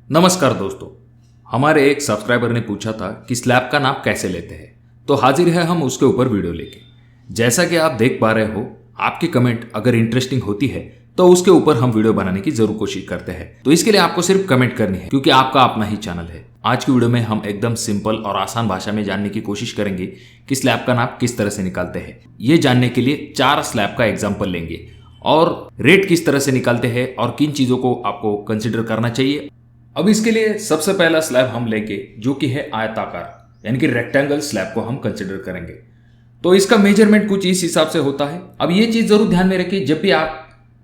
नमस्कार दोस्तों। हमारे एक सब्सक्राइबर ने पूछा था कि स्लैब का नाप कैसे लेते हैं, तो हाजिर है हम उसके ऊपर वीडियो लेके। जैसा कि आप देख पा रहे हो, आपकी कमेंट अगर इंटरेस्टिंग होती है तो उसके ऊपर हम वीडियो बनाने की जरूर कोशिश करते हैं। तो इसके लिए आपको सिर्फ कमेंट करनी है, क्योंकि आपका अपना ही चैनल है। आज की वीडियो में हम एकदम सिंपल और आसान भाषा में जानने की कोशिश करेंगे कि स्लैब का नाप किस तरह से निकालते हैं। ये जानने के लिए 4 स्लैब का एग्जाम्पल लेंगे और रेट किस तरह से निकालते हैं और किन चीजों को आपको कंसिडर करना चाहिए। अब इसके लिए सबसे पहला स्लैब हम लेंगे जो कि है आयताकार, यानी कि रेक्टेंगल स्लैब को हम कंसिडर करेंगे। तो इसका मेजरमेंट कुछ इस हिसाब से होता है। अब ये चीज जरूर ध्यान में रखिए, जब भी आप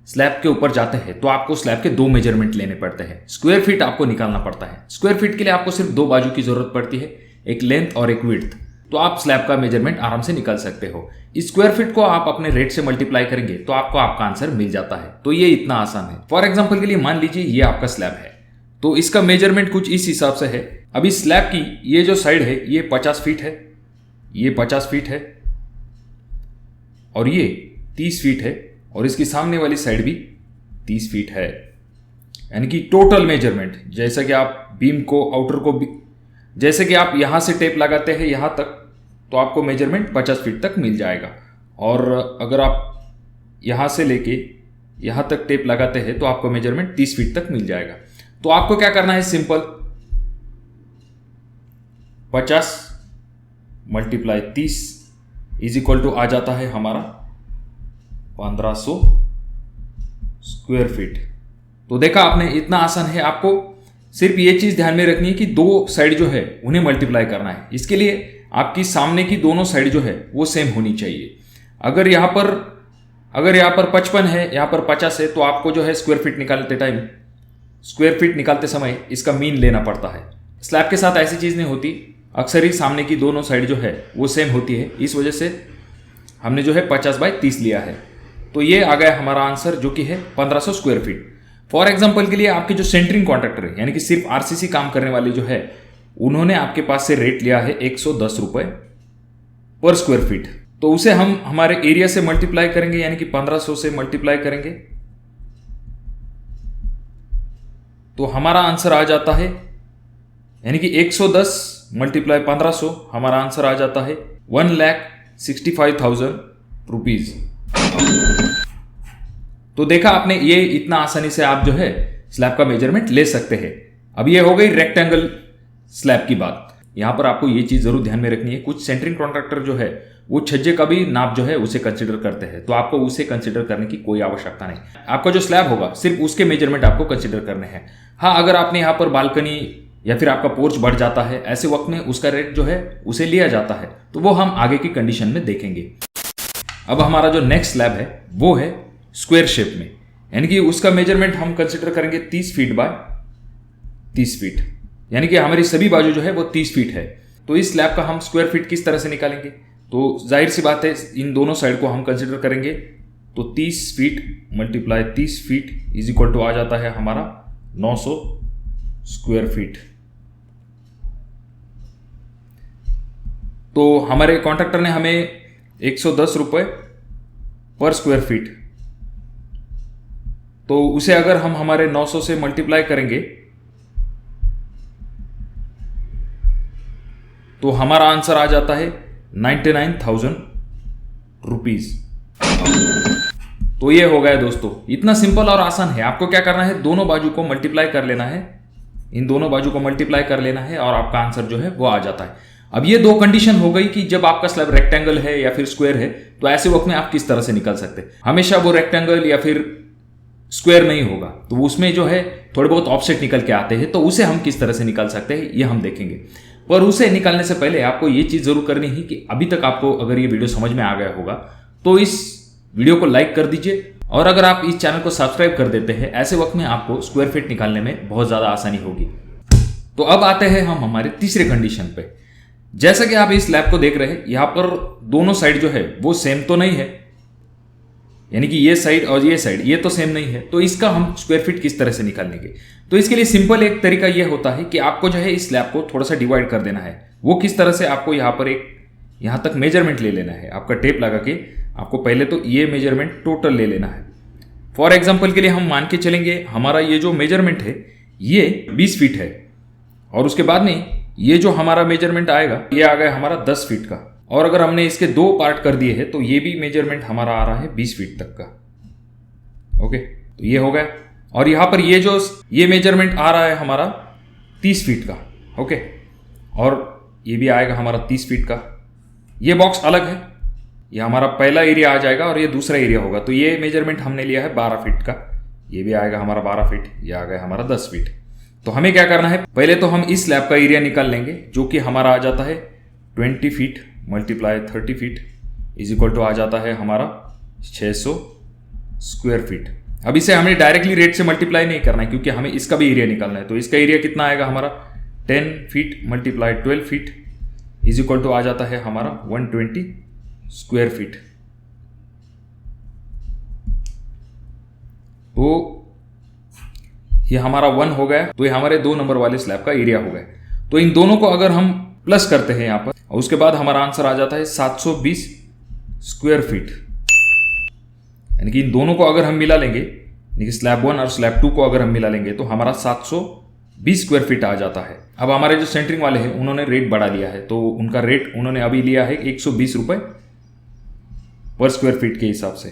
स्लैब के ऊपर जाते हैं तो आपको स्लैब के 2 मेजरमेंट लेने पड़ते हैं। स्क्वायर फीट आपको निकालना पड़ता है। स्क्वायर फीट के लिए आपको सिर्फ 2 बाजू की जरूरत पड़ती है, एक लेंथ और एक विड्थ। तो आप स्लैब का मेजरमेंट आराम से निकाल सकते हो। इस स्क्वायर फीट को आप अपने रेट से मल्टीप्लाई करेंगे तो आपको आपका आंसर मिल जाता है। तो ये इतना आसान है। फॉर एग्जाम्पल के लिए मान लीजिए ये आपका स्लैब है, तो इसका मेजरमेंट कुछ इस हिसाब से है। अभी स्लैब की ये जो साइड है ये 50 फीट है, ये 50 फीट है और ये 30 फीट है और इसकी सामने वाली साइड भी 30 फीट है। यानी कि टोटल मेजरमेंट, जैसा कि आप बीम को आउटर को जैसे कि आप यहां से टेप लगाते हैं यहां तक, तो आपको मेजरमेंट 50 फीट तक मिल जाएगा। और अगर आप यहां से लेके यहां तक टेप लगाते हैं तो आपको मेजरमेंट 30 फीट तक मिल जाएगा। तो आपको क्या करना है, simple 50 multiply 30 is equal to आ जाता है हमारा 1500 स्क्वायर फीट। तो देखा आपने, इतना आसान है। आपको सिर्फ ये चीज ध्यान में रखनी है कि 2 साइड जो है उन्हें मल्टीप्लाई करना है। इसके लिए आपकी सामने की दोनों साइड जो है वो सेम होनी चाहिए। अगर यहां पर 55 है, यहां पर 50 है, तो आपको जो है स्क्वायर फीट निकालते समय इसका मीन लेना पड़ता है। स्लैब के साथ ऐसी चीज नहीं होती, अक्सर ही सामने की दोनों साइड जो है वो सेम होती है। इस वजह से हमने जो है 50/30 लिया है। तो ये आ गया हमारा आंसर जो कि है 1500 स्क्वायर फीट। फॉर एग्जाम्पल के लिए आपके जो सेंटरिंग कॉन्ट्रैक्टर है, यानी कि सिर्फ आरसीसी काम करने वाले जो है, उन्होंने आपके पास से रेट लिया है 110 रुपए पर स्क्वायर फीट। तो उसे हम हमारे एरिया से मल्टीप्लाई करेंगे, यानी कि 1500 से मल्टीप्लाई करेंगे तो हमारा आंसर आ जाता है, यानी कि 110 मल्टीप्लाई 1500, हमारा आंसर आ जाता है 1,65,000 रुपीज। तो देखा आपने, ये इतना आसानी से आप जो है स्लैब का मेजरमेंट ले सकते हैं। अब ये हो गई रेक्टेंगल स्लैब की बात। यहां पर आपको ये चीज जरूर ध्यान में रखनी है, कुछ सेंटरिंग कॉन्ट्रैक्टर जो है वो छज्जे का भी नाप जो है उसे कंसिडर करते हैं। तो आपको उसे कंसिडर करने की कोई आवश्यकता नहीं। आपका जो स्लैब होगा सिर्फ उसके मेजरमेंट आपको कंसिडर करने हैं। हाँ, अगर आपने यहाँ पर बालकनी या फिर आपका पोर्च बढ़ जाता है, ऐसे वक्त में उसका रेट जो है उसे लिया जाता है, तो वो हम आगे की कंडीशन में देखेंगे। अब हमारा जो नेक्स्ट स्लैब है वो है स्क्वायर शेप में, यानी कि उसका मेजरमेंट हम कंसिडर करेंगे 30 फीट बाय 30 फीट, यानी कि हमारी सभी बाजू जो है वो 30 फीट है। तो इस स्लैब का हम स्क्वायर फीट किस तरह से निकालेंगे, तो जाहिर सी बात है इन दोनों साइड को हम कंसिडर करेंगे। तो 30 feet multiply 30 feet is equal to आ जाता है हमारा 900 स्क्वायर फीट। तो हमारे कॉन्ट्रैक्टर ने हमें 110 रुपए पर स्क्वायर फीट, तो उसे अगर हम हमारे 900 से मल्टीप्लाई करेंगे तो हमारा आंसर आ जाता है 99,000 रुपीज। तो ये हो गया दोस्तों, इतना सिंपल और आसान है। आपको क्या करना है, दोनों बाजू को मल्टीप्लाई कर लेना है, इन दोनों बाजू को मल्टीप्लाई कर लेना है और आपका आंसर जो है वो आ जाता है। अब ये 2 कंडीशन हो गई कि जब आपका स्लैब रेक्टेंगल है या फिर स्क्वायर है, तो ऐसे वक्त में आप किस तरह से निकाल सकते हैं। हमेशा वो रेक्टेंगल या फिर स्क्वायर नहीं होगा, तो उसमें जो है थोड़े बहुत ऑफसेट निकल के आते हैं, तो उसे हम किस तरह से निकाल सकते हैं ये हम देखेंगे। पर उसे निकालने से पहले आपको ये चीज जरूर करनी है कि अभी तक आपको अगर ये वीडियो समझ में आ गया होगा तो इस वीडियो को लाइक कर दीजिए, और अगर आप इस चैनल को सब्सक्राइब कर देते हैं, ऐसे वक्त में आपको स्क्वायर फीट निकालने में बहुत ज्यादा आसानी होगी। तो अब आते हैं हम हमारे तीसरे कंडीशन पे। जैसा कि आप इस स्लैब को देख रहे हैं, यहां पर दोनों साइड जो है वो सेम तो नहीं है, यानी कि ये साइड और ये साइड ये तो सेम नहीं है। तो इसका हम स्क्वायर फीट किस तरह से निकालेंगे, तो इसके लिए सिंपल एक तरीका ये होता है कि आपको जो है इस स्लैब को थोड़ा सा डिवाइड कर देना है। वो किस तरह से, आपको यहाँ पर यहां तक मेजरमेंट ले लेना है। आपका टेप लगा के आपको पहले तो ये मेजरमेंट टोटल ले लेना है। फॉर एग्जाम्पल के लिए हम मान के चलेंगे हमारा ये जो मेजरमेंट है ये 20 फीट है और उसके बाद में ये जो हमारा मेजरमेंट आएगा ये आ गया हमारा 10 फीट का। और अगर हमने इसके 2 पार्ट कर दिए हैं तो ये भी मेजरमेंट हमारा आ रहा है 20 फीट तक का। ओके, तो ये हो गया। और यहाँ पर ये मेजरमेंट आ रहा है हमारा 30 फीट का। ओके, और ये भी आएगा हमारा 30 फीट का। ये बॉक्स अलग है, ये हमारा पहला एरिया आ जाएगा और ये दूसरा एरिया होगा। तो ये मेजरमेंट हमने लिया है 12 फीट का, ये भी आएगा हमारा 12 फीट, ये आ गया हमारा 10 फीट। तो हमें क्या करना है, पहले तो हम इस स्लैब का एरिया निकाल लेंगे जो कि हमारा आ जाता है 20 feet multiply 30 feet is equal to आ जाता है हमारा 600 स्क्वायर फीट। अब इसे हमें डायरेक्टली रेट से मल्टीप्लाई नहीं करना है क्योंकि हमें इसका भी एरिया निकालना है। तो इसका एरिया कितना आएगा हमारा 10 feet multiply 12 feet is equal to आ जाता है हमारा 120 स्क्वायर फीट। तो ये हमारा 1 हो गया, तो ये हमारे 2 नंबर वाले स्लैब का एरिया हो गया। तो इन दोनों को अगर हम प्लस करते हैं यहाँ पर और उसके बाद हमारा आंसर आ जाता है 720 स्क्वायर फीट। यानी कि इन दोनों को अगर हम मिला लेंगे, यानी कि स्लैब 1 और स्लैब 2 को अगर हम मिला लेंगे तो हमारा 720 स्क्वायर फीट आ जाता है। अब हमारे जो सेंटरिंग वाले हैं उन्होंने रेट बढ़ा लिया है, तो उनका रेट उन्होंने अभी लिया है 120 रुपए पर स्क्वायर फीट के हिसाब से।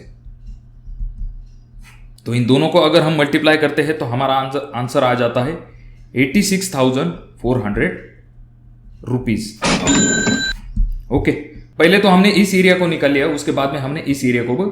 तो इन दोनों को अगर हम मल्टीप्लाई करते हैं तो हमारा आंसर आ जाता है 86,400 रुपीज। ओके, पहले तो हमने इस एरिया को निकाल लिया, उसके बाद में हमने इस एरिया को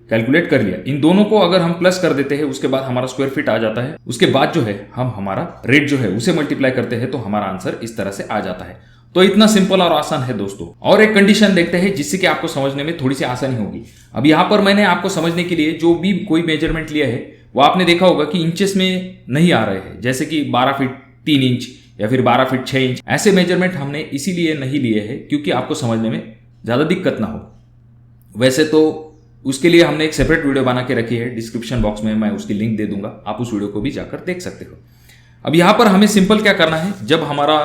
कैलकुलेट कर लिया। इन दोनों को अगर हम प्लस कर देते हैं उसके बाद हमारा स्क्वायर फीट आ जाता है। उसके बाद जो है हम हमारा रेट जो है उसे मल्टीप्लाई करते हैं तो हमारा आंसर इस तरह से आ जाता है। तो इतना सिंपल और आसान है दोस्तों। और एक कंडीशन देखते हैं जिससे कि आपको समझने में थोड़ी सी आसानी होगी। अब यहाँ पर मैंने आपको समझने के लिए जो भी कोई मेजरमेंट लिया है वो आपने देखा होगा कि इंचेस में नहीं आ रहे हैं, जैसे कि 12 फीट 3 इंच या फिर 12 फीट 6 इंच। ऐसे मेजरमेंट हमने इसीलिए नहीं लिए हैं क्योंकि आपको समझने में ज़्यादा दिक्कत ना हो। वैसे तो उसके लिए हमने एक सेपरेट वीडियो बना के रखी है, डिस्क्रिप्शन बॉक्स में मैं उसकी लिंक दे दूंगा, आप उस वीडियो को भी जाकर देख सकते हो। अब यहाँ पर हमें सिंपल क्या करना है, जब हमारा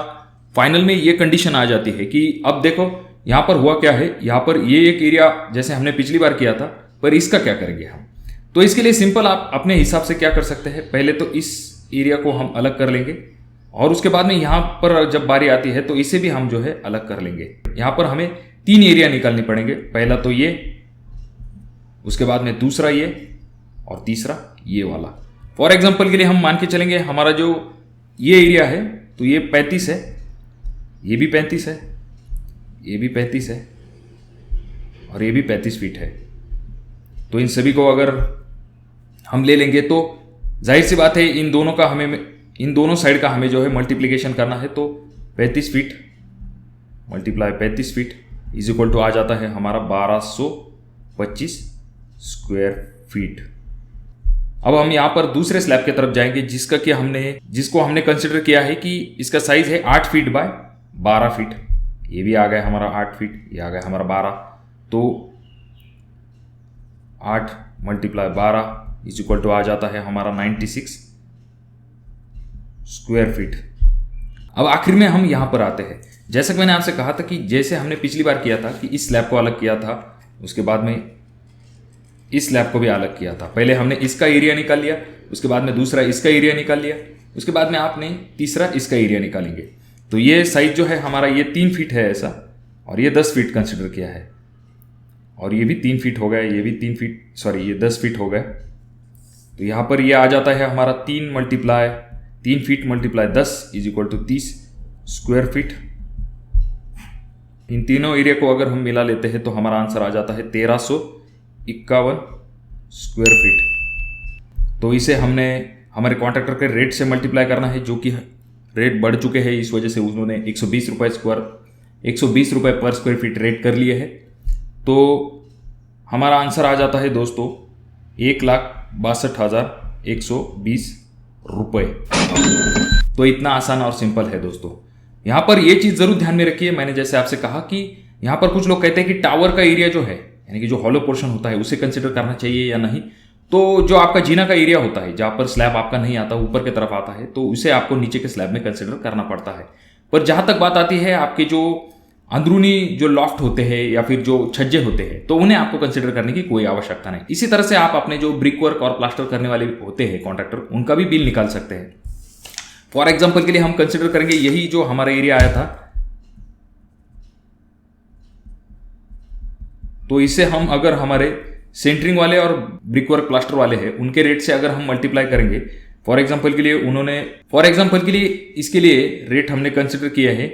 फाइनल में ये कंडीशन आ जाती है कि अब देखो यहाँ पर हुआ क्या है, यहाँ पर ये एक एरिया जैसे हमने पिछली बार किया था, पर इसका क्या करेंगे हम। तो इसके लिए सिंपल आप अपने हिसाब से क्या कर सकते हैं, पहले तो इस एरिया को हम अलग कर लेंगे और उसके बाद में यहाँ पर जब बारी आती है तो इसे भी हम जो है अलग कर लेंगे। यहाँ पर हमें 3 एरिया निकालने पड़ेंगे, पहला तो ये, उसके बाद में दूसरा ये और तीसरा ये वाला। फॉर एग्जाम्पल के लिए हम मान के चलेंगे हमारा जो ये एरिया है तो ये 35 है, ये भी 35 है, ये भी 35 है और ये भी 35 फीट है। तो इन सभी को अगर हम ले लेंगे तो जाहिर सी बात है इन दोनों साइड का हमें जो है मल्टीप्लिकेशन करना है। तो 35 feet multiply 35 feet is equal to आ जाता है हमारा 1225 स्क्वायर फीट। अब हम यहाँ पर दूसरे स्लैब की तरफ जाएंगे जिसको हमने कंसिडर किया है कि इसका साइज है 8 फीट बाय 12 फीट। ये भी आ गया हमारा 8 फीट, ये आ गया हमारा 12। तो 8 मल्टीप्लाई 12 इज इक्वल टू आ जाता है हमारा 96 स्क्वायर फीट। अब आखिर में हम यहाँ पर आते हैं, जैसा कि मैंने आपसे कहा था कि जैसे हमने पिछली बार किया था कि इस स्लैब को अलग किया था, उसके बाद में इस स्लैब को भी अलग किया था। पहले हमने इसका एरिया निकाल लिया, उसके बाद में दूसरा इसका एरिया निकाल लिया, उसके बाद में आपने तीसरा इसका एरिया निकालेंगे। तो ये साइज जो है हमारा ये 3 फीट है ऐसा, और ये 10 फीट कंसिडर किया है, और ये भी 3 फीट हो गया, ये भी 3 फीट, सॉरी ये 10 फीट हो गया। तो यहाँ पर ये आ जाता है हमारा 3 feet multiply 10 is equal to 30 square feet. इन तीनों एरिया को अगर हम मिला लेते हैं तो हमारा आंसर आ जाता है 1351 स्क्वायर फीट। तो इसे हमने हमारे कॉन्ट्रैक्टर के रेट से मल्टीप्लाई करना है, जो कि रेट बढ़ चुके हैं, इस वजह से उन्होंने 120 रुपये पर स्क्वायर फीट रेट कर लिए है। तो हमारा आंसर आ जाता है दोस्तों 1,62,120 रुपये। तो इतना आसान और सिंपल है दोस्तों। यहाँ पर ये चीज़ ज़रूर ध्यान में रखिए, मैंने जैसे आपसे कहा कि यहाँ पर कुछ लोग कहते हैं कि टावर का एरिया जो है, यानी कि जो हॉलो पोर्शन होता है, उसे कंसिडर करना चाहिए या नहीं। तो जो आपका जीना का एरिया होता है, जहाँ पर स्लैब आपका नहीं आता, ऊपर की तरफ आता है, तो उसे आपको नीचे के स्लैब में कंसिडर करना पड़ता है। पर जहाँ तक बात आती है आपके जो अंदरूनी जो लॉफ्ट होते हैं या फिर जो छज्जे होते हैं, तो उन्हें आपको कंसिडर करने की कोई आवश्यकता नहीं। इसी तरह से आप अपने जो ब्रिक वर्क और प्लास्टर करने वाले होते हैं कॉन्ट्रैक्टर, उनका भी बिल निकाल सकते हैं। फॉर एग्जाम्पल के लिए हम कंसिडर करेंगे यही जो हमारा एरिया आया था, तो इसे हम अगर हमारे सेंटरिंग वाले और ब्रिक वर्क प्लास्टर वाले हैं उनके रेट से अगर हम मल्टीप्लाई करेंगे, फॉर एग्जाम्पल के लिए इसके लिए रेट हमने कंसिडर किया है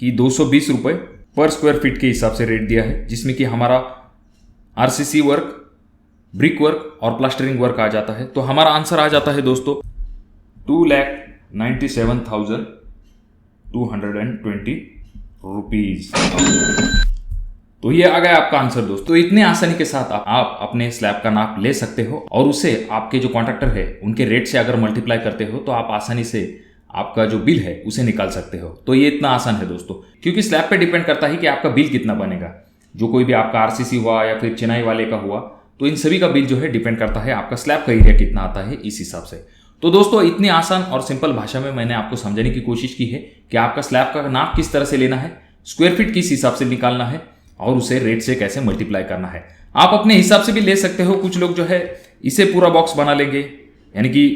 कि 220 रुपये पर स्क्वायर फीट के हिसाब से रेट दिया है, जिसमें कि हमारा आरसीसी वर्क, ब्रिक वर्क और प्लास्टरिंग वर्क आ जाता है। तो हमारा आंसर आ जाता है दोस्तों 2,97,220 रुपीज। तो ये आ गया आपका आंसर दोस्तों। तो इतने आसानी के साथ आप अपने स्लैब का नाप ले सकते हो और उसे आपके जो कॉन्ट्रैक्टर है उनके रेट से अगर मल्टीप्लाई करते हो तो आप आसानी से आपका जो बिल है उसे निकाल सकते हो। तो ये इतना आसान है दोस्तों, क्योंकि स्लैब पे डिपेंड करता है कि आपका बिल कितना बनेगा। जो कोई भी आपका आरसीसी हुआ या फिर चिनाई वाले का हुआ, तो इन सभी का बिल जो है डिपेंड करता है आपका स्लैब का एरिया कितना आता है इस हिसाब से। तो दोस्तों इतनी आसान और सिंपल भाषा में मैंने आपको समझाने की कोशिश की है कि आपका स्लैब का नाप किस तरह से लेना है, स्क्वायर फीट किस हिसाब से निकालना है और उसे रेट से कैसे मल्टीप्लाई करना है। आप अपने हिसाब से भी ले सकते हो। कुछ लोग जो है इसे पूरा बॉक्स बना लेंगे, यानी कि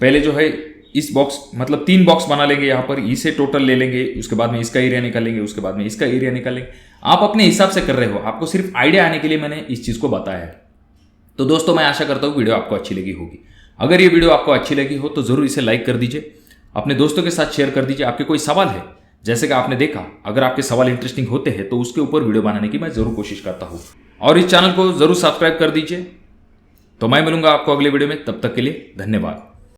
पहले जो है इस बॉक्स मतलब 3 बॉक्स बना लेंगे, यहाँ पर इसे टोटल ले लेंगे, उसके बाद में इसका एरिया निकालेंगे, उसके बाद में इसका एरिया निकालेंगे। आप अपने हिसाब से कर रहे हो, आपको सिर्फ आइडिया आने के लिए मैंने इस चीज़ को बताया है। तो दोस्तों मैं आशा करता हूँ वीडियो आपको अच्छी लगी होगी। अगर ये वीडियो आपको अच्छी लगी हो तो ज़रूर इसे लाइक कर दीजिए, अपने दोस्तों के साथ शेयर कर दीजिए। आपके कोई सवाल है, जैसे कि आपने देखा, अगर आपके सवाल इंटरेस्टिंग होते हैं तो उसके ऊपर वीडियो बनाने की मैं ज़रूर कोशिश करता हूँ। और इस चैनल को ज़रूर सब्सक्राइब कर दीजिए। तो मैं मिलूंगा आपको अगले वीडियो में, तब तक के लिए धन्यवाद।